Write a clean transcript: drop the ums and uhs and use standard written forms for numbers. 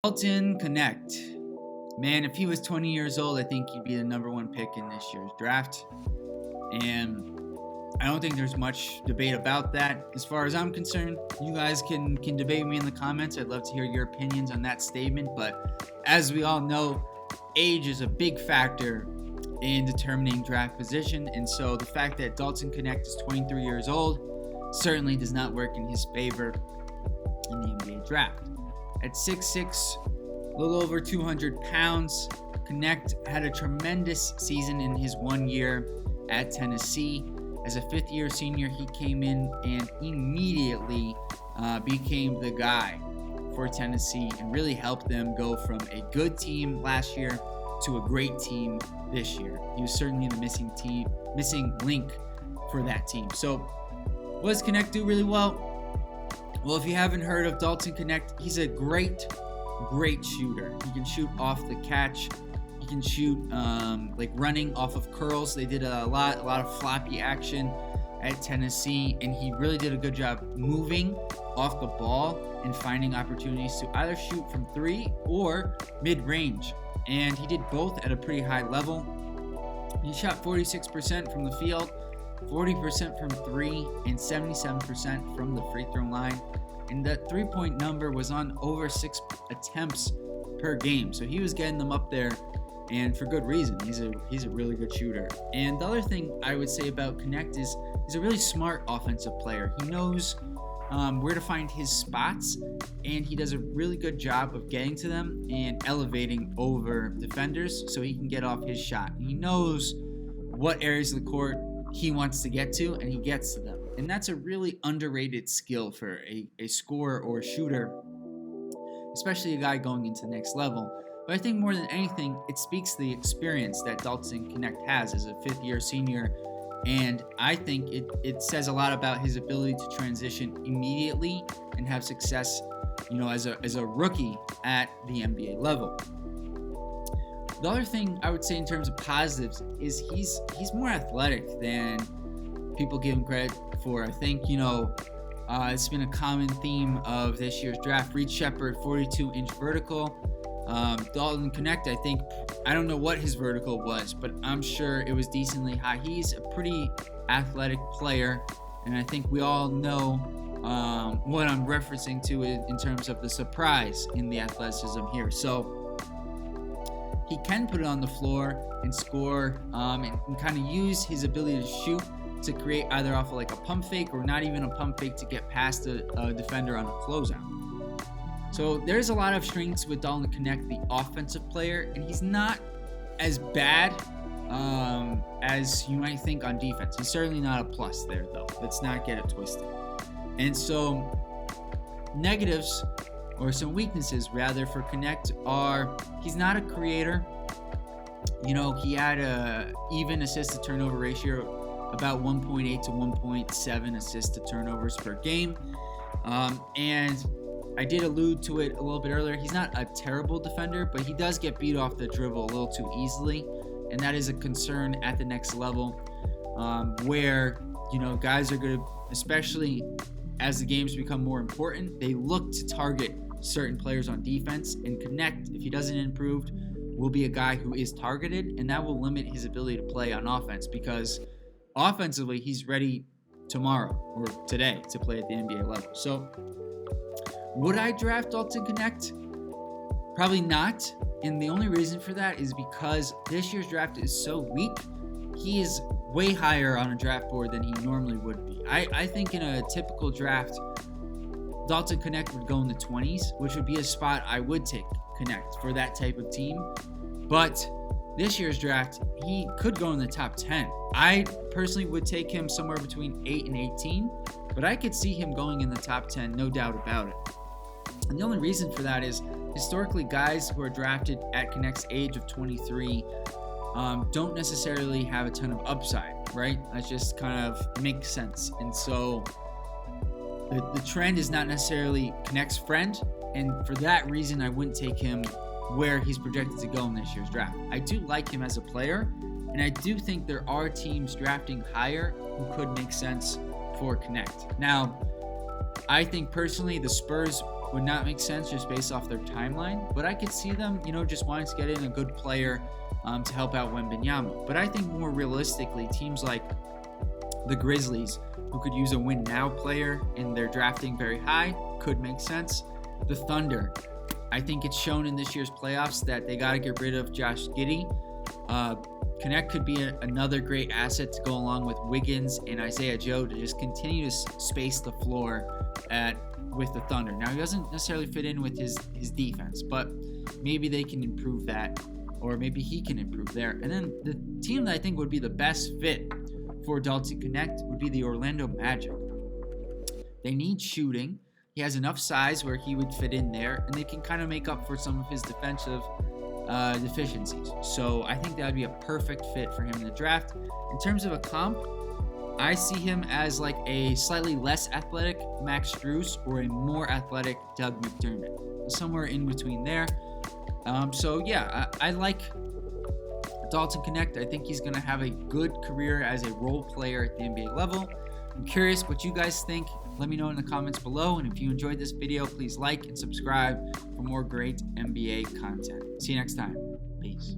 Dalton Knecht. Man, if he was 20 years old, I think he'd be the number one pick in this year's draft. And I don't think there's much debate about that. As far as I'm concerned, you guys can debate me in the comments. I'd love to hear your opinions on that statement. But as we all know, age is a big factor in determining draft position. And so the fact that Dalton Knecht is 23 years old certainly does not work in his favor in the NBA draft. At 6'6", a little over 200 pounds, Knecht had a tremendous season in his 1 year at Tennessee. As a fifth-year senior, he came in and immediately became the guy for Tennessee and really helped them go from a good team last year to a great team this year. He was certainly the missing link for that team. So what does Knecht do really well? Well, if you haven't heard of Dalton Knecht, he's a great shooter. He can shoot off the catch. He can shoot like running off of curls. They did a lot of floppy action at Tennessee, and he really did a good job moving off the ball and finding opportunities to either shoot from three or mid-range. And he did both at a pretty high level. He shot 46% from the field, 40% from three, and 77% from the free throw line. And that three-point number was on over 6 attempts per game. So he was getting them up there, and for good reason. He's a really good shooter. And the other thing I would say about Knecht is he's a really smart offensive player. He knows where to find his spots, and he does a really good job of getting to them and elevating over defenders so he can get off his shot. And he knows what areas of the court he wants to get to, and he gets to them. And that's a really underrated skill for a scorer or a shooter, especially a guy going into the next level. But I think more than anything, it speaks to the experience that Dalton Knecht has as a fifth-year senior. And I think it says a lot about his ability to transition immediately and have success, as a rookie at the NBA level. The other thing I would say in terms of positives is he's more athletic than people give him credit for. I think, it's been a common theme of this year's draft. Reed Sheppard, 42-inch vertical. Dalton Knecht, I don't know what his vertical was, but I'm sure it was decently high. He's a pretty athletic player, and I think we all know what I'm referencing to in terms of the surprise in the athleticism here. So he can put it on the floor and score and kind of use his ability to shoot to create either off of like a pump fake or not even a pump fake to get past a defender on a closeout. So there's a lot of strengths with Dalton Knecht, the offensive player, and he's not as bad as you might think on defense. He's certainly not a plus there, though. Let's not get it twisted. And so negatives, or some weaknesses rather, for Knecht are he's not a creator. He had a even assist-to-turnover ratio, about 1.8 to 1.7 assists to turnovers per game. And I did allude to it a little bit earlier. He's not a terrible defender, but he does get beat off the dribble a little too easily, and that is a concern at the next level, where guys are going to, especially as the games become more important, they look to target certain players on defense. And Knecht, if he doesn't improve, will be a guy who is targeted, and that will limit his ability to play on offense, because offensively he's ready tomorrow or today to play at the NBA level. So would I draft Dalton Knecht? Probably not. And the only reason for that is because this year's draft is so weak. He is way higher on a draft board than he normally would be. I think in a typical draft, Dalton Knecht would go in the 20s, which would be a spot I would take Knecht for that type of team. But this year's draft, he could go in the top 10. I personally would take him somewhere between 8 and 18, but I could see him going in the top 10, no doubt about it. And the only reason for that is historically guys who are drafted at Knecht's age of 23 don't necessarily have a ton of upside, right? That just kind of makes sense. And so the trend is not necessarily Knecht's friend, and for that reason I wouldn't take him where he's projected to go in this year's draft. I do like him as a player, and I do think there are teams drafting higher who could make sense for Knecht. Now, I think personally the Spurs would not make sense just based off their timeline. But I could see them, just wanting to get in a good player to help out Wembanyama. But I think more realistically, teams like the Grizzlies, who could use a win now player and they're drafting very high, could make sense. The Thunder, I think it's shown in this year's playoffs that they got to get rid of Josh Giddey. Knecht could be another great asset to go along with Wiggins and Isaiah Joe to just continue to space the floor with the Thunder. Now, he doesn't necessarily fit in with his defense, but maybe they can improve that, or maybe he can improve there. And then the team that I think would be the best fit for Dalton Knecht would be the Orlando Magic. They need shooting. He has enough size where he would fit in there, and they can kind of make up for some of his defensive deficiencies. So I think that would be a perfect fit for him in the draft. In terms of a comp, I see him as like a slightly less athletic Max Strus or a more athletic Doug McDermott, somewhere in between there. I like Dalton Knecht. I think he's going to have a good career as a role player at the NBA level. I'm curious what you guys think. Let me know in the comments below. And if you enjoyed this video, please like and subscribe for more great NBA content. See you next time. Peace.